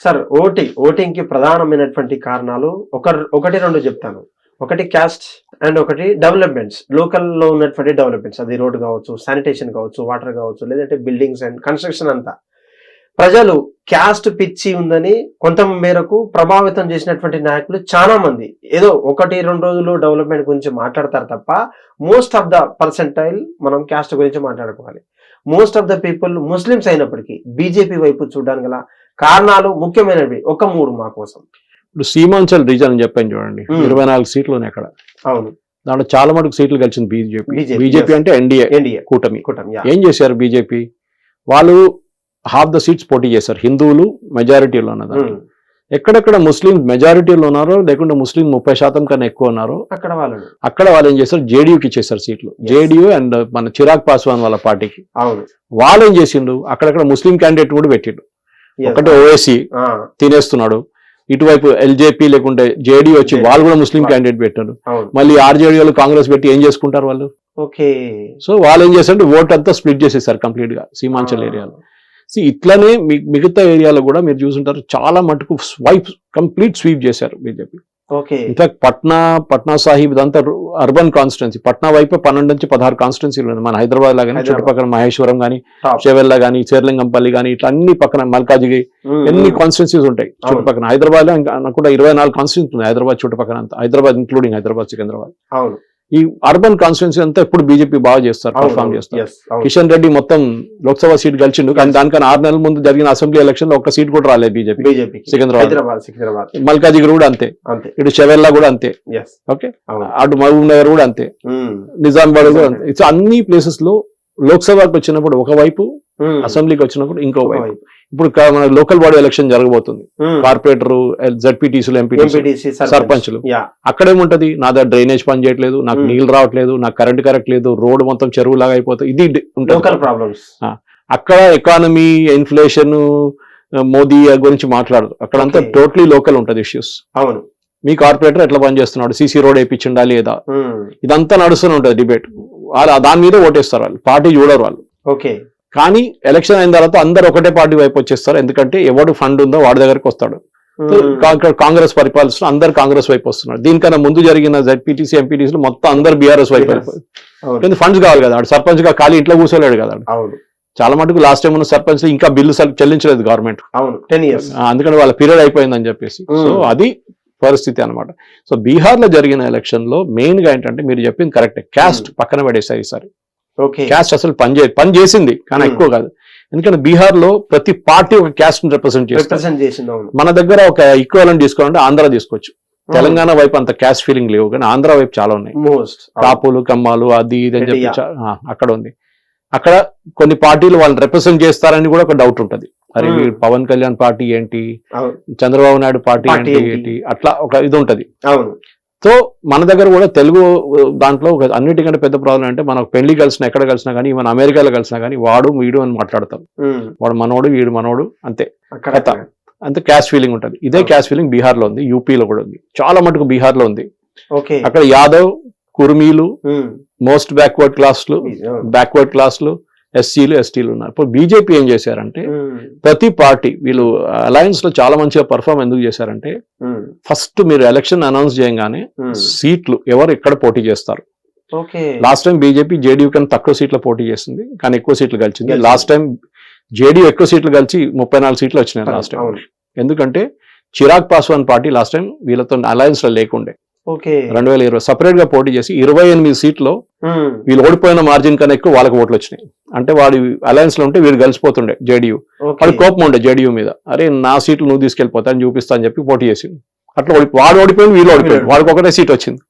Sir voting కి ప్రధానమైనటువంటి కారణాలు ఒకటి రెండు చెప్తాను. ఒకటి క్యాస్ట్ అండ్ ఒకటి డెవలప్మెంట్స్, లోకల్లో ఉన్నటువంటి డెవలప్మెంట్స్, అది రోడ్ కావచ్చు, శానిటేషన్ కావచ్చు, వాటర్ కావచ్చు, లేదంటే బిల్డింగ్స్ అండ్ కన్స్ట్రక్షన్ అంతా. ప్రజలు క్యాస్ట్ పిచ్చి ఉందని కొంత మేరకు ప్రభావితం చేసినటువంటి నాయకులు చాలా మంది ఏదో 1-2 రోజులు డెవలప్మెంట్ గురించి మాట్లాడతారు తప్ప మోస్ట్ ఆఫ్ ద పర్సెంటైల్ మనం క్యాస్ట్ గురించి మాట్లాడుకోవాలి. Most of the people Muslims అయినప్పటికీ బీజేపీ వైపు చూడడానికి గల కారణాలు ముఖ్యమైనవి ఒక 3 మా కోసం. ఇప్పుడు సీమాంచల్ రీజన్ అని చెప్పాను చూడండి, 24 సీట్లు ఉన్నాయి అక్కడ. అవును, దాంట్లో చాలా మటుకు సీట్లు గెలిచింది బీజేపీ అంటే ఎన్డీఏ కూటమి. ఏం చేశారు బీజేపీ వాళ్ళు? హాఫ్ ద సీట్స్ పోటీ చేశారు. హిందువులు మెజారిటీలో ఉన్నదాన్ని, ఎక్కడెక్కడ ముస్లిం మెజారిటీలో ఉన్నారో లేకుంటే ముస్లిం 30% కన్నా ఎక్కువ ఉన్నారో అక్కడ వాళ్ళు ఏం చేశారు, జేడీయూకి ఇచ్చేసారు సీట్లు. జేడీయూ అండ్ మన చిరాగ్ పాస్వాన్ వాళ్ళ పార్టీకి. వాళ్ళు ఏం చేసిండు, అక్కడక్కడ ముస్లిం క్యాండిడేట్ కూడా పెట్టిండు. ఒకటి ఓవైసీ తినేస్తున్నాడు, ఇటువైపు ఎల్జేపీ లేకుంటే జేడీ వచ్చి వాళ్ళు కూడా ముస్లిం క్యాండిడేట్ పెట్టారు. మళ్ళీ ఆర్జేడీ వాళ్ళు కాంగ్రెస్ పెట్టి ఏం చేసుకుంటారు వాళ్ళు? సో వాళ్ళు ఏం చేశారు, ఓట్ అంతా స్ప్లిట్ చేసేసారు కంప్లీట్ గా సీమాంచల్ ఏరియాలో. ఇట్లానే మిగతా ఏరియాలో కూడా మీరు చూసుంటారు, చాలా మటుకు కంప్లీట్ స్వీప్ చేశారు బీజేపీ. ఇన్ఫాక్ట్ పట్నా సాహిబ్ ఇదంతా అర్బన్ కాన్స్టిట్యున్సీ. పట్నా వైపు 12 నుంచి 16 కాన్స్టిట్యున్సీలు ఉన్నాయి. మన హైదరాబాద్ లా కానీ చుట్టుపక్కల మహేశ్వరం కానీ, చేవెల్లా కానీ, చేర్లింగంపల్లి కానీ, ఇట్లా అన్ని పక్కన మల్కాజిగి ఎన్ని కాన్స్టిట్యున్సీస్ ఉంటాయి చుట్టుపక్కల. హైదరాబాద్ లో కూడా 24 కాన్స్టిట్యున్సీ ఉంది హైదరాబాద్ చుట్టుపక్కల అంతా, హైదరాబాద్ ఇంక్లూడింగ్ హైదరాబాద్, సికింద్రాబాద్. ఈ అర్బన్ కాన్స్టిట్యున్సీ అంతా ఇప్పుడు బీజేపీ బాగా చేస్తారు, పర్ఫార్మ్ చేస్తారు. కిషన్ రెడ్డి మొత్తం లోక్సభ సీట్ గెలిచిండు, కానీ దానికన్నా 6 నెలల ముందు జరిగిన అసెంబ్లీ ఎలక్షన్ లో ఒక్క సీట్ కూడా రాలేదు బీజేపీ. సికింద్రాబాద్, మల్కాజిగిరి కూడా అంతే, ఇటు చెవెల్లా కూడా అంతే, ఓకే, అటు మహబూబ్ నగర్ కూడా అంతే, నిజామాబాద్ కూడా అంతే. ఇట్స్ అన్ని ప్లేసెస్ లో లోక్సభకు వచ్చినప్పుడు ఒకవైపు, అసెంబ్లీకి వచ్చినప్పుడు ఇంకో వైపు. ఇప్పుడు మన లోకల్ బాడీ ఎలక్షన్ జరగబోతుంది, కార్పొరేటర్, జడ్పీటీసీలు, ఎంపీటీసీ, సర్పంచ్లు. అక్కడేముంటది, నా దగ్గర డ్రైనేజ్ పని చేయట్లేదు, నాకు నీళ్లు రావట్లేదు, నాకు కరెంట్ కరెక్ట్ లేదు, రోడ్డు మొత్తం చెరువు లాగా అయిపోతుంది, ఇది ఉంటుంది. అక్కడ ఎకానమీ, ఇన్ఫ్లేషన్, మోదీ గురించి మాట్లాడదు, అక్కడంతా టోటలీ లోకల్ ఉంటది ఇష్యూస్. అవును, మీ కార్పొరేటర్ ఎట్లా పనిచేస్తున్నాడు, సీసీ రోడ్ వేయించిండా లేదా, ఇదంతా నడుస్తూనే ఉంటది డిబేట్. దాని మీద ఓటేస్తారు వాళ్ళు, పార్టీ చూడరు వాళ్ళు. ఓకే, కానీ ఎలక్షన్ అయిన తర్వాత అందరు ఒకటే పార్టీ వైపు వచ్చేస్తారు, ఎందుకంటే ఎవడు ఫండ్ ఉందో వాడి దగ్గరకు వస్తాడు. కాంగ్రెస్ పరిపాలిస్తూ అందరు కాంగ్రెస్ వైపు వస్తున్నారు. దీనికన్నా ముందు జరిగిన జడ్పీటీసీ, ఎంపీటీసీలు మొత్తం అందరు బీఆర్ఎస్ వైపు వెళ్ళిపోయారు. ఫండ్స్ కావాలి కదా, సర్పంచ్ గా ఖాళీ ఇంట్లో కూర్చోలేడు కదా. చాలా మటుకు లాస్ట్ టైం ఉన్న సర్పంచ్ ఇంకా బిల్లు చెల్లించలేదు గవర్నమెంట్, 10 years, అందుకని వాళ్ళ పీరియడ్ అయిపోయిందని చెప్పేసి. సో అది పరిస్థితి అనమాట. సో బీహార్ లో జరిగిన ఎలక్షన్ లో మెయిన్ గా ఏంటంటే మీరు చెప్పింది కరెక్ట్, క్యాస్ట్ పక్కన పడేసారు ఈసారి. క్యాస్ట్ అసలు పని చేసింది కానీ ఎక్కువ కాదు, ఎందుకంటే బీహార్ లో ప్రతి పార్టీ ఒక క్యాస్ట్ ని రిప్రజెంట్ చేస్తుంది. మన దగ్గర ఒక ఈక్వలెంట్ తీసుకోవాలంటే ఆంధ్ర తీసుకోవచ్చు, తెలంగాణ వైపు అంత క్యాస్ట్ ఫీలింగ్ లేవు, కానీ ఆంధ్ర వైపు చాలా ఉన్నాయి. కాపులు, కమ్మాలు, అది ఇది అని చెప్పి అక్కడ ఉంది. అక్కడ కొన్ని పార్టీలు వాళ్ళని రిప్రజెంట్ చేస్తారని కూడా ఒక డౌట్ ఉంటది. అరే పవన్ కళ్యాణ్ పార్టీ ఏంటి, చంద్రబాబు నాయుడు పార్టీ ఏంటి, అట్లా ఒక ఇది ఉంటది. సో మన దగ్గర కూడా తెలుగు దాంట్లో అన్నిటికంటే పెద్ద ప్రాబ్లం అంటే మనకు పెళ్లి కలిసినా, ఎక్కడ కలిసినా కానీ, మన అమెరికాలో కలిసినా కానీ వాడు వీడు అని మాట్లాడతాం. వాడు మనోడు, వీడు మనోడు, అంతే అంతే క్యాస్ట్ ఫీలింగ్ ఉంటది. ఇదే క్యాస్ట్ ఫీలింగ్ బీహార్ లో ఉంది, యూపీలో కూడా ఉంది, చాలా మటుకు బీహార్ లో ఉంది. అక్కడ యాదవ్, కుర్మీలు, మోస్ట్ బ్యాక్వర్డ్ క్లాస్లు, ఎస్సీలు, ఎస్టీలు ఉన్నారు. ఇప్పుడు బీజేపీ ఏం చేశారంటే ప్రతి పార్టీ వీళ్ళు అలయన్స్ లో చాలా మంచిగా పర్ఫార్మ్ ఎందుకు చేశారంటే, ఫస్ట్ మీరు ఎలక్షన్ అనౌన్స్ చేయగానే సీట్లు ఎవరు ఎక్కడ పోటీ చేస్తారు. లాస్ట్ టైం బీజేపీ జేడీయూ కన్నా తక్కువ సీట్ల పోటీ చేసింది, కానీ ఎక్కువ సీట్లు గెలిచింది. లాస్ట్ టైం జేడీయూ ఎక్కువ సీట్లు గెలిచి 34 సీట్లు వచ్చినాయి లాస్ట్ టైం. ఎందుకంటే Chirag Paswan party last time వీళ్ళతో అలయన్స్ లో లేకుండే. 2020 సపరేట్ గా పోటీ చేసి 28 సీట్లో వీళ్ళు ఓడిపోయిన మార్జిన్ కన్నా ఎక్కువ వాళ్ళకి ఓట్లు వచ్చినాయి. అంటే వాడి అలయన్స్ లో ఉంటే వీడు కలిసిపోతుండే జేడీయూ. వాడి కోపం ఉండే జేడీయూ మీద, అరే నా సీట్లు నువ్వు తీసుకెళ్లిపోతా అని చూపిస్తా అని చెప్పి పోటీ చేసింది. అట్లా వాడు ఓడిపోయింది, వీళ్ళు ఓడిపోయింది, వాడికి ఒకటే సీట్ వచ్చింది.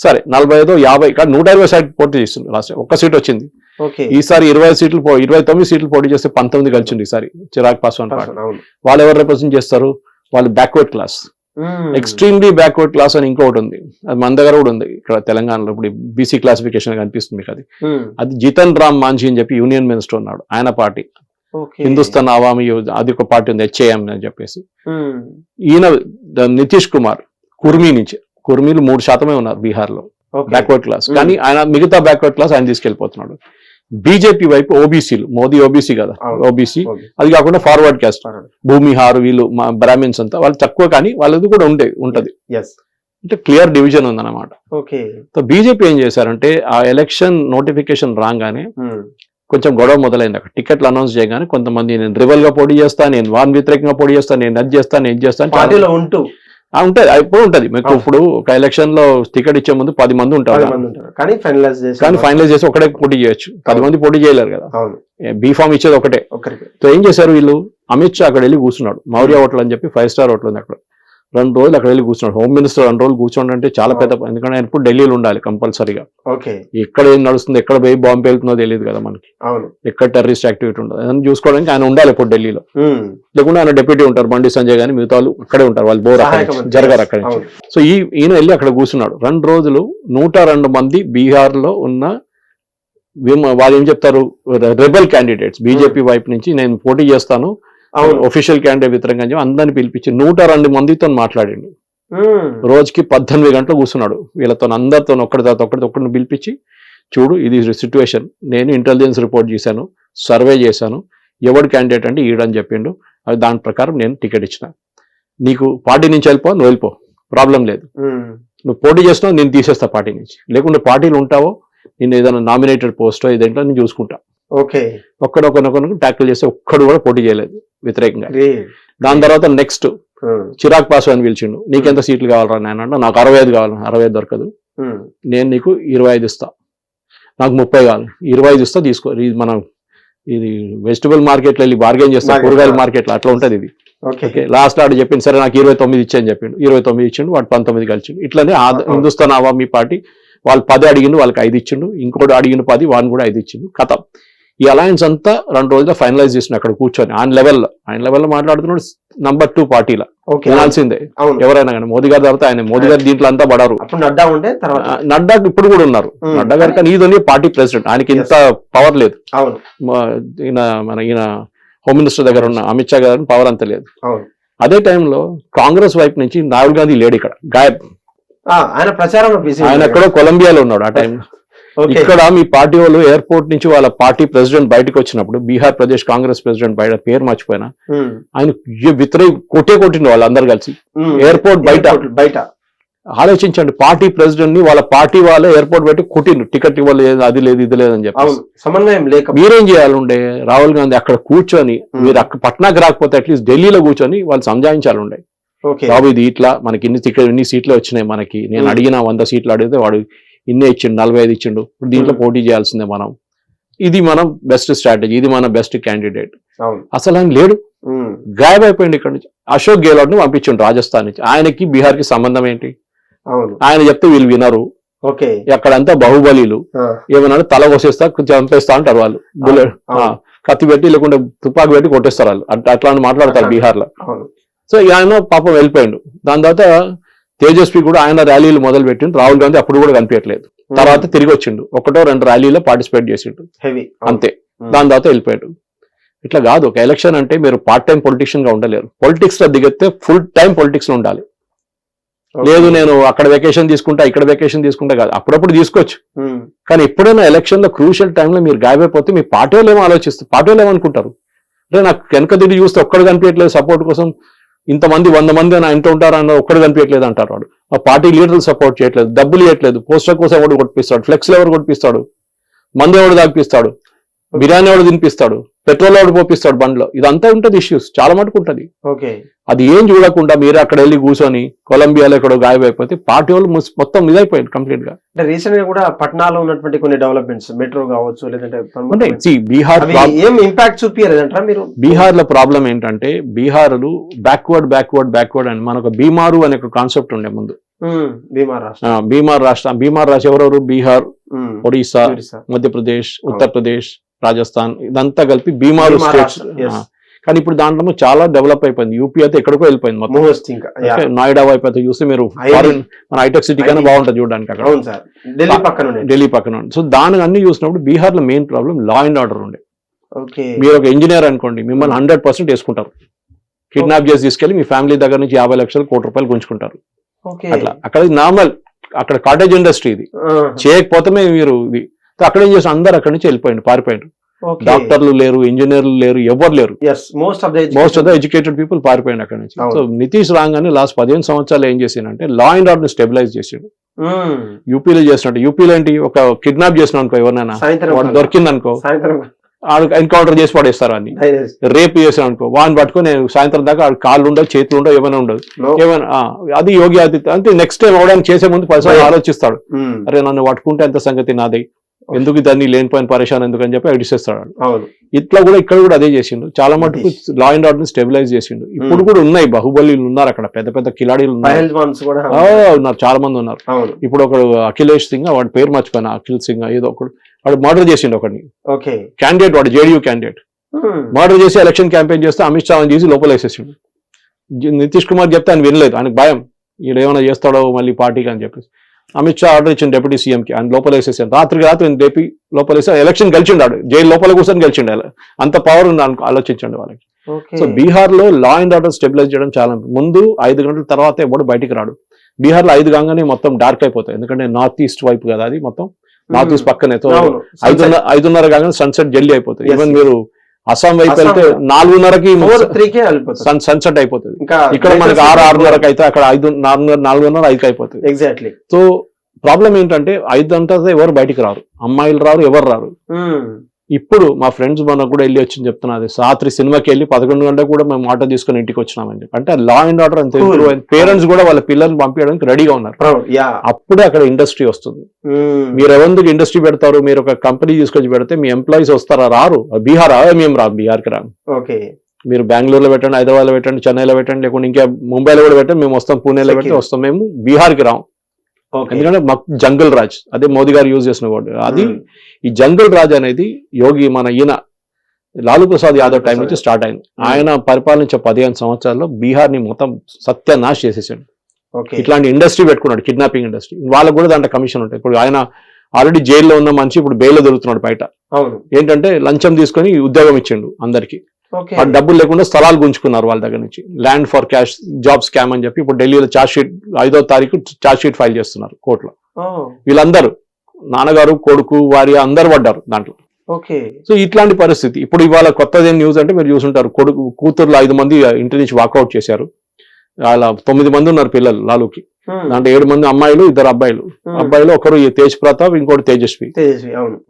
సరే 45, 50 కానీ 120 సీట్ పోటీ చేస్తుంది. లాస్ట్ ఒక్క సీట్ వచ్చింది. ఈసారి 29 సీట్లు పోటీ చేస్తే 19 కలిసింది ఈసారి చిరాగ్ పాస్వాన్ పార్టీ. వాళ్ళు ఎవరు రిప్రజెంట్ చేస్తారు, వాళ్ళు backward class, extremely backward class అని ఇంకొకటి ఉంది, అది మన దగ్గర కూడా ఉంది ఇక్కడ తెలంగాణలో. ఇప్పుడు బీసీ క్లాసిఫికేషన్ కనిపిస్తుంది మీకు. అది జితన్ రామ్ మాంఝీ అని చెప్పి యూనియన్ మినిస్టర్ ఉన్నాడు, ఆయన పార్టీ. హిందుస్థాన్ అవామీ అది ఒక పార్టీ ఉంది, హెచ్ఏఎం అని చెప్పేసి. ఈయన నితీష్ కుమార్ కుర్మీ నుంచి, కుర్మీలు 3% ఉన్నారు బీహార్ లో బ్యాక్వర్డ్ క్లాస్, కానీ ఆయన మిగతా బ్యాక్వర్డ్ క్లాస్ ఆయన తీసుకెళ్లిపోతున్నాడు. బీజేపీ వైపు ఓబీసీలు, మోదీ ఓబీసీ కదా, అవును. OBC, okay. అది కాకుండా ఫార్వర్డ్ క్యాస్ట్, భూమిహారు, వీళ్ళు మా బ్రాహ్మిన్స్ అంతా వాళ్ళు తక్కువ, కానీ వాళ్ళది కూడా ఉంటది. Yes. అంటే క్లియర్ డివిజన్ ఉందన్నమాట. ఓకే. సో బీజేపీ ఏం చేశారంటే ఆ ఎలక్షన్ నోటిఫికేషన్ రాగానే కొంచెం గొడవ మొదలైంది. అక్కడ టికెట్లు అనౌన్స్ చేయగానే కొంతమంది నేను రివల్ గా పోటీ చేస్తాను, నేను వాన్ వ్యతిరేకంగా పోటీ చేస్తాను, నేను అది చేస్తాను, నేను చేస్తాను, పార్టీలో ఉంటూ ఉంటుంది. ఇప్పుడు ఉంటది మీకు. ఇప్పుడు ఒక ఎలక్షన్ లో టికెట్ ఇచ్చే ముందు 10 మంది ఉంటారు, కానీ ఫైనలైజ్ చేసి ఒకటే పోటీ చేయొచ్చు. 10 మంది పోటీ చేయలేరు కదా, బీ ఫామ్ ఇచ్చేది ఒకటే. సో ఏం చేశారు వీళ్ళు, అమిత్ షా అక్కడ వెళ్ళి కూర్చున్నాడు. మౌర్య హోటల్ అని చెప్పి 5 స్టార్ హోటల్ ఉంది అక్కడ. 2 రోజులు అక్కడ వెళ్ళి కూర్చున్నాడు. హోమ్ మినిస్టర్ 2 రోజులు కూర్చోండి అంటే చాలా పెద్ద, ఎందుకంటే ఆయన ఇప్పుడు ఢిల్లీలో ఉండాలి కంపల్సరీగా. ఎక్కడ ఏం నడుస్తుంది, ఎక్కడ పోయి బాంబు వెళ్తుందో తెలియదు కదా మనకి, ఎక్కడ టెర్రరిస్ట్ యాక్టివిటీ ఉండదు, అదని చూసుకోవడానికి ఆయన ఉండాలి ఇప్పుడు ఢిల్లీలో. లేకుండా ఆయన డెప్యూటీ ఉంటారు, బండి సంజయ్ గాని, మిగతా వాళ్ళు అక్కడే ఉంటారు, వాళ్ళు బోర్ జరగారు అక్కడి నుంచి. సో ఈయన వెళ్ళి అక్కడ కూర్చున్నాడు 2 రోజులు. 102 మంది బీహార్ లో ఉన్న వాళ్ళు ఏం చెప్తారు, రెబల్ క్యాండిడేట్స్ బీజేపీ వైపు నుంచి నేను పోటీ చేస్తాను, ఒఫీషియల్ క్యాండిడేట్ వ్యతిరేకంగా చెప్పి అందరిని పిలిపించి 102 మందితో మాట్లాడిండు. రోజుకి 18 గంటలు కూర్చున్నాడు వీళ్ళతో, అందరితో ఒక్కడిని పిలిపించి, చూడు ఇది సిచ్యువేషన్, నేను ఇంటెలిజెన్స్ రిపోర్ట్ చేశాను, సర్వే చేశాను, ఎవడు క్యాండిడేట్ అంటే ఈడని చెప్పిండు, అది దాని ప్రకారం నేను టికెట్ ఇచ్చిన, నీకు పార్టీ నుంచి నువ్వు వెళ్ళిపో, ప్రాబ్లం లేదు, నువ్వు పోటీ చేస్తున్నావు నేను తీసేస్తా పార్టీ నుంచి, లేకుంటే పార్టీలు ఉంటావో నేను ఏదైనా నామినేటెడ్ పోస్టో ఏదేంటో నేను చూసుకుంటా. ఒక్కడొకరినొకరు ట్యాకిల్ చేస్తే ఒక్కడు కూడా పోటీ చేయలేదు వ్యతిరేకంగా. దాని తర్వాత నెక్స్ట్ చిరాగ్ పాస్వాన్ పిలిచిండు, నీకెంత సీట్లు కావాలరా నాయన, నాకు 65 కావాలి, 65 దొరకదు, నేను నీకు 25 ఇస్తా, నాకు 30 కావాలి, 25 ఇస్తా తీసుకో. ఇది మనం ఇది వెజిటబుల్ మార్కెట్లో వెళ్ళి బార్గెన్ చేస్తాం, కూరగాయల మార్కెట్లో అట్లా ఉంటది ఇది. లాస్ట్ ఆడు చెప్పింది, సరే నాకు 29 ఇచ్చాయని చెప్పిండు, 29 ఇచ్చిండు, వాడు 19 కలిసిండు. ఇట్లానే హిందుస్థాన్ అవామీ పార్టీ వాళ్ళు 10 అడిగిండు, వాళ్ళకి 5 ఇచ్చిండు, ఇంకోటి అడిగిన 10 వాడిని కూడా 5 ఇచ్చిండు. కథం. ఈ అలయన్స్ అంతా 2 రోజుల్లో ఫైనలైజ్ చేసిన అక్కడ కూర్చొని ఆయన లెవెల్లో మాట్లాడుతున్నాడు. నంబర్ 2 పార్టీలా వినాల్సిందే ఎవరైనా కానీ, మోదీ గారి తర్వాత ఆయన, మోదీ గారు దీంట్లో అంతా పడారు. నడ్డా ఇప్పుడు కూడా ఉన్నారు, నడ్డా గారు, కానీ ఈయన పార్టీ ప్రెసిడెంట్, ఆయనకి ఇంత పవర్ లేదు. ఈయన హోమ్ మినిస్టర్ దగ్గర ఉన్న అమిత్ షా గారు పవర్ అంత లేదు. అదే టైంలో కాంగ్రెస్ వైపు నుంచి రాహుల్ గాంధీ లేడు ఇక్కడ, గాయబ్, ఆయన ఎక్కడో కొలంబియాలో ఉన్నాడు ఆ టైంలో. ఇక్కడ మీ పార్టీ వాళ్ళు ఎయిర్పోర్ట్ నుంచి వాళ్ళ పార్టీ ప్రెసిడెంట్ బయటకు వచ్చినప్పుడు, బీహార్ ప్రదేశ్ కాంగ్రెస్ ప్రెసిడెంట్ బయట పేరు మర్చిపోయినా, ఆయన కొట్టిండు వాళ్ళందరూ కలిసి ఎయిర్పోర్ట్ బయట. ఆలోచించండి, పార్టీ ప్రెసిడెంట్ ని వాళ్ళ పార్టీ వాళ్ళే ఎయిర్పోర్ట్ బయట కొట్టిండు, టికెట్ ఇవ్వలేదు, అది లేదు ఇది లేదని చెప్పి. సమన్వయం లేక మీరేం చేయాలండే, రాహుల్ గాంధీ అక్కడ కూర్చొని, మీరు అక్కడ పట్నాకి రాకపోతే అట్లీస్ట్ ఢిల్లీలో కూర్చొని వాళ్ళు సంజాయించాలండే, బాబు ఇది ఇట్లా మనకి ఇన్ని సీట్లు వచ్చినాయి, మనకి నేను అడిగిన 100 సీట్లు అడిగితే వాడు ఇన్నే ఇచ్చిండు, 45 ఇచ్చిండు, దీంట్లో పోటీ చేయాల్సిందే మనం, ఇది మనం బెస్ట్ స్ట్రాటజీ, ఇది మన బెస్ట్ క్యాండిడేట్. అసలు ఆయన లేడు, గాయబ్ అయిపోయింది ఇక్కడ నుంచి. అశోక్ గెహ్లోట్ ని పంపించండు రాజస్థాన్ నుంచి, ఆయనకి బీహార్ కి సంబంధం ఏంటి, ఆయన చెప్తే వీళ్ళు వినరు. అక్కడంతా బాహుబలిలు, ఏమన్నా తల కోసేస్తా చంపేస్తా అంటారు వాళ్ళు, కత్తి పెట్టి లేకుంటే తుపాకి పెట్టి కొట్టేస్తారు వాళ్ళు, అట్లా మాట్లాడతారు బీహార్ లో. సో ఆయన పాపం వెళ్ళిపోయిండు. దాని తర్వాత తేజస్వి కూడా ఆయన ర్యాలీలు మొదలు పెట్టిండు, రాహుల్ గాంధీ అప్పుడు కూడా కనిపించట్లేదు. తర్వాత తిరిగి వచ్చిండు, 1-2 ర్యాలీలో పార్టిసిపేట్ చేసిండు అంతే, దాని తర్వాత వెళ్ళిపోయాడు. ఇట్లా కాదు, ఒక ఎలక్షన్ అంటే మీరు పార్ట్ టైం పొలిటీషియన్ గా ఉండలేరు, పొలిటిక్స్ లో దిగితే ఫుల్ టైం పొలిటిక్స్ లో ఉండాలి. లేదు నేను అక్కడ వెకేషన్ తీసుకుంటా ఇక్కడ వెకేషన్ తీసుకుంటా కాదు, అప్పుడప్పుడు తీసుకోవచ్చు, కానీ ఎప్పుడైనా ఎలక్షన్ లో క్రూషియల్ టైంలో మీరు గాయమైపోతే మీ పార్టీ వాళ్ళు ఏమో ఆలోచిస్తారు, పార్టీ వాళ్ళు ఏమనుకుంటారు, అంటే నాకు వెనక తిరిగి చూస్తే ఒక్కడు కనిపించట్లేదు, సపోర్ట్ కోసం ఇంతమంది 100 మంది అని అంటూ ఉంటారు అన్న, ఒక్కడు కనిపించట్లేదు అంటారు వాడు. ఆ పార్టీ లీడర్లు సపోర్ట్ చేయట్లేదు, డబ్బులు ఇవ్వట్లేదు, పోస్టర్ కోసం ఎవడు కొట్టిస్తాడు, ఫ్లెక్స్లు ఎవరు కొట్టిస్తాడు, మందు ఎవడు దాగిపిస్తాడు, బిర్యానీ ఎవడు తినిపిస్తాడు, పెట్రోల్ ఎవడు పోపిస్తాడు బండ్లో, ఇదంతా ఉంటది ఇష్యూస్ చాలా మటుకు ఉంటది. అది ఏం చూడకుండా మీరు అక్కడ వెళ్ళి కూర్చొని కొలంబియాలో ఎక్కడో గాయమైపోతే పార్టీ వాళ్ళు మొత్తం ఇదైపోయింది కంప్లీట్ గా. అంటే రీసెంట్ గా కూడా పట్నాలో ఉన్నటువంటి కొన్ని డెవలప్మెంట్స్, మెట్రో కావచ్చు, లేదంటే బీహార్ ఏం ఇంపాక్ట్ చూపించారంటారా మీరు? బీహార్ లో ప్రాబ్లం ఏంటంటే, బీహార్లు బ్యాక్వర్డ్ అని మనకు బీమారు అనే ఒక కాన్సెప్ట్ ఉండే ముందు. బీమార్ రాష్ట్రం ఎవరెవరు, బీహార్, ఒడిశా, మధ్యప్రదేశ్, ఉత్తరప్రదేశ్, రాజస్థాన్, ఇదంతా కలిపి బీమారు స్టేట్స్. కానీ ఇప్పుడు దాంట్లో చాలా డెవలప్ అయిపోయింది. యూపీ అయితే ఎక్కడికో వెళ్ళిపోయింది మొత్తం, నోయిడా వైపు అయితే చూస్తే మీరు ఫారిన్ మన హైటెక్ సిటీ కన్నా బాగుంటుంది చూడడానికి అక్కడ, ఢిల్లీ పక్కన. సో దాని అన్ని చూసినప్పుడు బీహార్ లో main problem law and order ఉండే. మీరు ఒక ఇంజనీర్ అనుకోండి, మిమ్మల్ని 100% వేసుకుంటారు, కిడ్నాప్ చేసి తీసుకెళ్లి మీ ఫ్యామిలీ దగ్గర నుంచి 50 లక్షలు, 1 కోటి రూపాయలు గుంజుకుంటారు. అట్లా అక్కడ నార్మల్, అక్కడ కాటేజ్ ఇండస్ట్రీ ఇది, చేయకపోతే మీరు ఇది అక్కడ ఏం చేసిన అందరు అక్కడి నుంచి వెళ్ళిపోయింది, పారిపోయింది. డాక్టర్లు లేరు, ఇంజనీర్లు లేరు, ఎవరు లేరు. Most of the educated people పారిపోయింది అక్కడ నుంచి. సో నితీష్ రాగానే లాస్ట్ 15 సంవత్సరాలు ఏం చేసిందంటే లా అండ్ ఆర్డర్ స్టెబిలైజ్ చేసిండు. యూపీలో చేసినట్టు, యూపీలో ఏంటి, ఒక కిడ్నాప్ చేసిన అనుకో ఎవరినైనా, వాడు దొరికింది అనుకో ఎన్కౌంటర్ చేసి పడేస్తారు అని. రేపు చేసాను అనుకో వాడిని పట్టుకొని నేను సాయంత్రం దాకా కాళ్ళు ఉండవు, చేతులు ఉండవు, ఏమైనా ఉండదు. ఏమైనా అది యోగి ఆదిత్య అంటే నెక్స్ట్ టైం అవడానికి చేసే ముందు 10 సార్లు ఆలోచిస్తాడు. అరే నన్ను పట్టుకుంటే ఎంత సంగతి నాది, ఎందుకు దాన్ని లేనిపోయిన పరిశాన్ ఎందుకు అని చెప్పి అడిచేస్తాడు. ఇట్లా కూడా ఇక్కడ కూడా అదే చేసిండు. చాలా మటుకు లా అండ్ ఆర్డర్ స్టెబిలైజ్ చేసిండు. ఇప్పుడు కూడా ఉన్నాయి, బాహుబలిలు ఉన్నారు అక్కడ, పెద్ద పెద్ద కిలాడీలు ఉన్నారు, చాలా మంది ఉన్నారు. ఇప్పుడు ఒకడు అఖిలేష్ సింగ్, వాడి పేరు మర్చిపోయినా, అఖిల్ సింగ్ ఏదో ఒకడు, వాడు మర్డర్ చేసిండు ఒకడిని, క్యాండిడేట్, వాడు జేడీయూ క్యాండిడేట్, మర్డర్ చేసి ఎలక్షన్ క్యాంపెయిన్ చేస్తే అమిత్ షా చేసి లోపల వేసేసిండు. నితీష్ కుమార్ చెప్తే ఆయన వినలేదు, ఆయనకు భయం, ఈడేమైనా చేస్తాడో మళ్ళీ పార్టీకి అని చెప్పేసి అమిత్ షా ఆర్డర్ ఇచ్చింది డిప్యూటీ సీఎంకి, ఆయన లోపల వేసేసాను. రాత్రికి రాత్రి డేపీ లోపల వేసి ఎలక్షన్ గెలిచిండాడు, జైలు లోపల కూర్చొని గెలిచిండు. అంత పవర్ ఉంది ఆలోచించండి వాళ్ళకి. సో బీహార్ లో లా అండ్ ఆర్డర్ స్టెబిలైజ్ చేయడం చాలా ముందు 5 గంటల తర్వాత ఎవడు బయటికి రాడు. బీహార్ లో 5 కాగానే మొత్తం డార్క్ అయిపోతాయి, ఎందుకంటే నార్త్ ఈస్ట్ వైపు కదా అది, మొత్తం నార్త్ ఈస్ట్ పక్కనే. 5:30 కాగానే సన్సెట్ జల్దీ అయిపోతుంది. ఈవెన్ మీరు అస్సాం వైపు వెళ్తే 4:30కి సన్సెట్ అయిపోతుంది. ఇక్కడ మనకి 6:30కి అయితే అక్కడ 4:30 అయిపోతుంది ఎగ్జాక్ట్లీ. సో ప్రాబ్లం ఏంటంటే 5 గంటల ఎవరు బయటికి రారు, అమ్మాయిలు రారు, ఎవరు రారు. ఇప్పుడు మా ఫ్రెండ్స్ మనకు కూడా వెళ్ళి వచ్చింది చెప్తున్నది, రాత్రి సినిమాకి వెళ్ళి 11 గంటలకు కూడా మేము ఆటో తీసుకుని ఇంటికి వచ్చినామని చెప్పి. అంటే లా అండ్ ఆర్డర్ అంతే, పేరెంట్స్ కూడా వాళ్ళ పిల్లల్ని పంపించడానికి రెడీగా ఉన్నారు. అప్పుడే అక్కడ ఇండస్ట్రీ వస్తుంది. మీరు ఎవరికి ఇండస్ట్రీ పెడతారు, మీరు ఒక కంపెనీ తీసుకొచ్చి పెడితే మీ ఎంప్లాయీస్ వస్తారా, రారు. బీహార్ మేము రాదు, బీహార్కి రాము. మీరు బెంగళూరులో పెట్టండి, హైదరాబాద్ లో పెట్టండి, చెన్నైలో పెట్టండి, లేకుంటే ఇంకా ముంబైలో కూడా పెట్టండి, మేము వస్తాం, పూణేలో పెట్టి వస్తాం, మేము బీహార్కి రాము. ఎందుకంటే మాకు జంగల్ రాజ్, అదే మోదీ గారు యూజ్ చేసిన వర్డ్ అది. ఈ జంగల్ రాజ్ అనేది యోగి మన ఈయన లాలూ ప్రసాద్ యాదవ్ టైం నుంచి స్టార్ట్ అయింది. ఆయన పరిపాలించే 15 సంవత్సరాల్లో బీహార్ ని మొత్తం సత్యనాశ్ చేసేసాడు. ఇట్లాంటి ఇండస్ట్రీ పెట్టుకున్నాడు, కిడ్నాపింగ్ ఇండస్ట్రీ. వాళ్ళకు కూడా దాంట్లో కమిషన్ ఉంటాయి. ఇప్పుడు ఆయన ఆల్రెడీ జైల్లో ఉన్న మనిషి ఇప్పుడు బెయిల్ దొరుకుతున్నాడు బయట. ఏంటంటే లంచం తీసుకొని ఉద్యోగం ఇచ్చిండు అందరికి. డబ్బులు లేకుండా స్థలాలు గుంజుకున్నారు వాళ్ళ దగ్గర నుంచి, land for cash job scam అని చెప్పి. ఇప్పుడు ఢిల్లీలో ఛార్జ్ షీట్ 5వ తారీఖు ఛార్జ్ షీట్ ఫైల్ చేస్తున్నారు కోర్టులో. వీళ్ళందరూ నాన్నగారు, కొడుకు, వారి అందరు పడ్డారు దాంట్లో. సో ఇట్లాంటి పరిస్థితి. ఇప్పుడు ఇవాళ కొత్తది న్యూస్ అంటే మీరు చూసుంటారు, కూతుర్లు 5 మంది ఇంటి నుంచి వాకౌట్ చేశారు. అలా 9 మంది ఉన్నారు పిల్లలు లాలూకి. దాంట్లో 7 మంది అమ్మాయిలు, 2 అబ్బాయిలు. అబ్బాయిలు ఒకరు తేజ్ ప్రతాప్, ఇంకోటి తేజస్వి.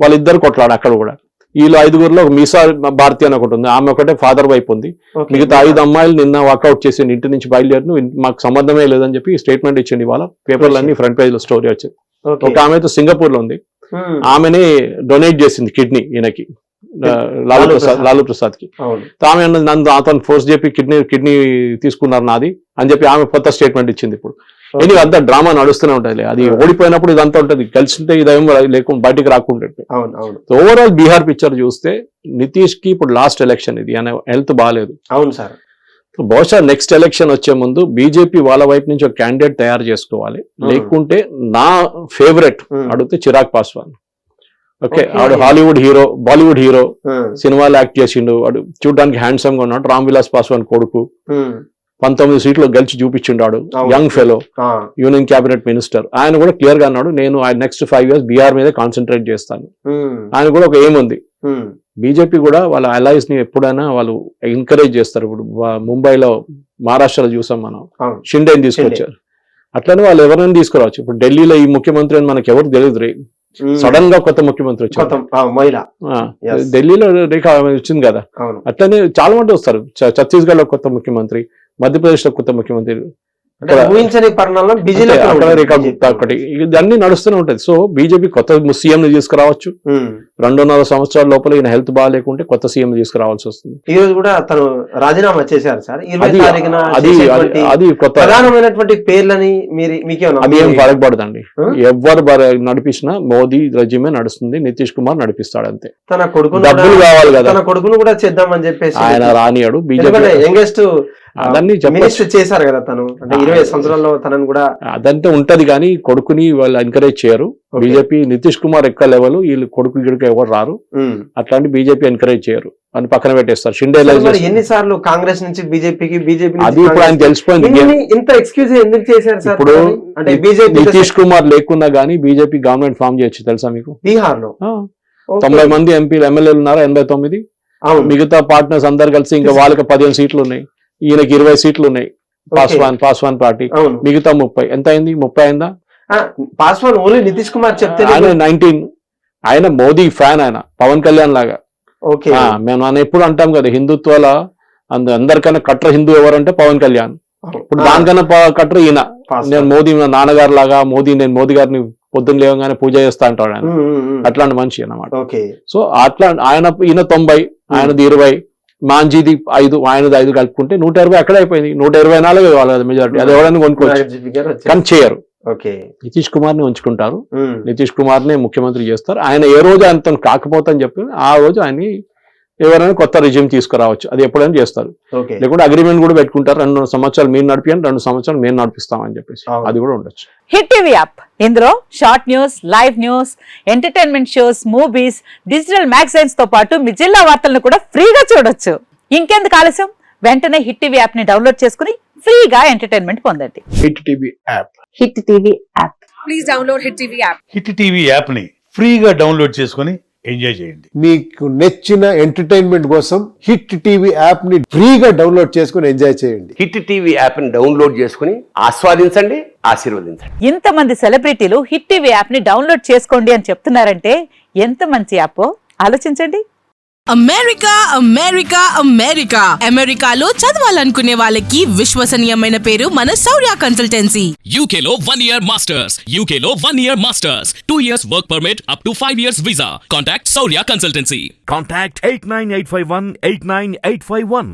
వాళ్ళిద్దరు కొట్లాడు అక్కడ కూడా. వీళ్ళు 5గురిలో మీసా భారతి అని ఒకటి ఉంది, ఆమె ఒకటే ఫాదర్ వైపు ఉంది. మిగతా 5 అమ్మాయిలు నిన్న వాకౌట్ చేసి ఇంటి నుంచి బయలుదేరి మాకు సంబంధమే లేదని చెప్పి స్టేట్మెంట్ ఇచ్చింది. ఇవాళ పేపర్లన్నీ ఫ్రంట్ పేజ్ లో స్టోరీ వచ్చింది. ఒక ఆమె అయితే సింగపూర్ లో ఉంది, ఆమెనే డొనేట్ చేసింది కిడ్నీ ఈయనకి, లాలూ ప్రసాద్ కి. ఆమె నన్ను అతను ఫోర్స్ చెప్పి కిడ్నీ తీసుకున్నారు నాది అని చెప్పి ఆమె కొత్త స్టేట్మెంట్ ఇచ్చింది. ఇప్పుడు ఇది అంతా డ్రామా నడుస్తూనే ఉంటుంది. అది ఓడిపోయినప్పుడు ఇదంతా ఉంటుంది, కలిసింటే ఇదేం లేకుండా బయటికి రాకుండా. ఓవరాల్ బీహార్ పిక్చర్ చూస్తే నితీష్ కి ఇప్పుడు లాస్ట్ ఎలక్షన్ ఇది, ఆయన హెల్త్ బాగాలేదు. అవును సార్. బహుశా నెక్స్ట్ ఎలక్షన్ వచ్చే ముందు బీజేపీ వాళ్ళ వైపు నుంచి ఒక క్యాండిడేట్ తయారు చేసుకోవాలి. లేకుంటే నా ఫేవరెట్ అడిగితే చిరాగ్ పాస్వాన్. ఓకే, ఆడు హాలీవుడ్ హీరో, బాలీవుడ్ హీరో, సినిమాలు యాక్ట్ చేసిండు. వాడు చూడడానికి హ్యాండ్సమ్ గా ఉన్నాడు. రామ్ విలాస్ పాస్వాన్ కొడుకు, 19 సీట్లు గెలిచి చూపించిండాడు. Young fellow, union cabinet minister. ఆయన కూడా క్లియర్ గా అన్నాడు, నేను నెక్స్ట్ 5 years బీహార్ మీద కాన్సన్ట్రేట్ చేస్తాను. ఆయన కూడా ఒక ఎయిమ్ ఉంది. బీజేపీ కూడా వాళ్ళ అలైస్ ని ఎప్పుడైనా వాళ్ళు ఎంకరేజ్ చేస్తారు. ఇప్పుడు ముంబైలో, మహారాష్ట్రలో చూసాం మనం, షిండేని తీసుకొచ్చారు. అట్లనే వాళ్ళు ఎవరైనా తీసుకురావచ్చు. ఇప్పుడు ఢిల్లీలో ఈ ముఖ్యమంత్రి అని మనకు ఎవరు తెలియదు. సడన్ గా కొత్త ముఖ్యమంత్రి వచ్చారు, ఢిల్లీలో రేఖ వచ్చింది కదా. అట్లనే చాలా మంది వస్తారు. ఛత్తీస్గఢ్ లో కొత్త ముఖ్యమంత్రి, మధ్యప్రదేశ్ లో కొత్త ముఖ్యమంత్రి, ఊహించని పరిణామం ఒకటి, ఇదన్నీ నడుస్తూనే ఉంటది. సో బీజేపీ కొత్త సీఎం ని తీసుకురావచ్చు. 2.5 సంవత్సరాల లోపల ఈయన హెల్త్ బాగాలేకుంటే కొత్త సీఎం తీసుకురావాల్సి వస్తుంది. ఈ రోజు కూడా తను రాజీనామా చేశారు సార్. 20 తారీఖున అది కొత్త ప్రధానమైనటువంటి పేర్లని అది ఏం ఫరక్ పడదండి. ఎవరు నడిపించినా మోదీ రెజిమే నడుస్తుంది, నితీష్ కుమార్ నడిపిస్తాడు అంతే. తన కొడుకు డబ్బులు కావాలి కదా, తన కొడుకును కూడా చేద్దామని చెప్పేసి ఆయన రానియాడు. బీజేపీ యంగెస్ట్ అదన్నీ మినిస్టర్ చేశారు కదా తను, అంటే 20 సంవత్సరాల్లో తనను కూడా అదంతా ఉంటది కానీ కొడుకుని వాళ్ళు ఎంకరేజ్ చేయరు. బీజేపీ నితీష్ కుమార్ ఎక్క లెవెల్, వీళ్ళు కొడుకు గిడుకు ఎవరు రారు, అట్లాంటి బీజేపీ ఎంకరేజ్ చేయరు అని పక్కన పెట్టేస్తారు. షిండే ఎన్నిసార్లు కాంగ్రెస్ నుంచి బీజేపీకి, బీజేపీ అది ఇప్పుడు ఆయన తెలిసిపోయింది. ఇంత ఎక్స్క్యూజ్ ఎందుకు చేశారు సార్? ఇప్పుడు అంటే బీజేపీ నితీష్ కుమార్ లేకున్నా గానీ బీజేపీ గవర్నమెంట్ ఫామ్ చేయొచ్చు తెలుసా మీకు? బీహార్ లో 90 మంది ఎంపీలు ఎమ్మెల్యేలు ఉన్నారు, 89. మిగతా పార్ట్నర్స్ అందరు కలిసి ఇంకా వాళ్ళకి 15 సీట్లు ఉన్నాయి, ఈయనకి 20 సీట్లు ఉన్నాయి. పాస్వాన్ పార్టీ మిగతా 30. ఎంత అయింది? 30 అయిందా? పాస్వాన్ ఓన్లీ నితీష్ కుమార్ చెప్తే ఆయన 19. ఆయన మోదీ ఫ్యాన్, ఆయన పవన్ కళ్యాణ్ లాగా. మేము ఎప్పుడు అంటాం కదా హిందుత్వాల అందరికన్నా కట్టర్ హిందూ ఎవరంటే పవన్ కళ్యాణ్. ఇప్పుడు దానికన్నా కట్టర్ ఈయన. నేను మోదీ నాన్నగారు లాగా, నేను మోదీ గారిని పొద్దున్న లేవగానే పూజ చేస్తా అంటాడు ఆయన. అట్లాంటి మనిషి అన్నమాట. సో అట్లా ఈయన 90, ఆయనది 20, మాంజీది 5, ఆయనది 5 కలుపుకుంటే 120 అక్కడ అయిపోయింది. 124 వాళ్ళ మెజారిటీ. అది ఎవరైనా కొనుక్కోవచ్చు కానీ చేయరు. నితీష్ కుమార్ ని ఉంచుకుంటారు, నితీష్ కుమార్ ని ముఖ్యమంత్రి చేస్తారు. ఆయన ఏ రోజు ఆయనతో కాకపోతే అని చెప్పి ఆ రోజు ఆయన ఎవరైనా కొత్త రిజ్యూమ్ తీసుకురావచ్చు, అది ఎప్పుడైనా చేస్తారు. లేకుంటే అగ్రిమెంట్ కూడా పెట్టుకుంటారు, 2 సంవత్సరాలు మీరు నడిపియండి, 2 సంవత్సరాలు మేము నడిపిస్తామని చెప్పేసి అది కూడా ఉండొచ్చు. హిట్ టీవీ యాప్, ఇందులో short news, live news, entertainment shows, movies, digital magazines తో పాటు మీ జిల్లా వార్తలను కూడా ఫ్రీగా చూడొచ్చు. ఇంకెందుకు ఆలస్యం, వెంటనే హిట్ టీవీ యాప్ ని డౌన్లోడ్ చేసుకుని ఫ్రీగా ఎంటర్టైన్మెంట్ పొందండి. Hit TV app, hit TV app, please download hit TV app. Hit TV app ని ఫ్రీగా డౌన్లోడ్ చేసుకుని ఎంజాయ్ చేయండి. మీకు నచ్చిన ఎంటర్టైన్మెంట్ కోసం హిట్ టీవీ యాప్ ని ఫ్రీగా డౌన్లోడ్ చేసుకుని ఎంజాయ్ చేయండి. హిట్ టీవీ యాప్ ని డౌన్లోడ్ చేసుకుని ఆస్వాదించండి, ఆశీర్వదించండి. ఇంతమంది సెలబ్రిటీలు హిట్ టీవీ యాప్ ని డౌన్లోడ్ చేసుకోండి అని చెప్తున్నారంటే ఎంత మంచి యాప్ ఆలోచించండి. అమెరికా అమెరికా అమెరికా అమెరికాలో చదవాలనుకునే వాళ్ళకి విశ్వసనీయమైన పేరు మన శౌర్య కన్సల్టెన్సీ. UK లో 1 year masters, UK లో 1 year masters, 2 years work permit up to 5 years visa. Contact Saurya Consultancy. Contact 89851 89851.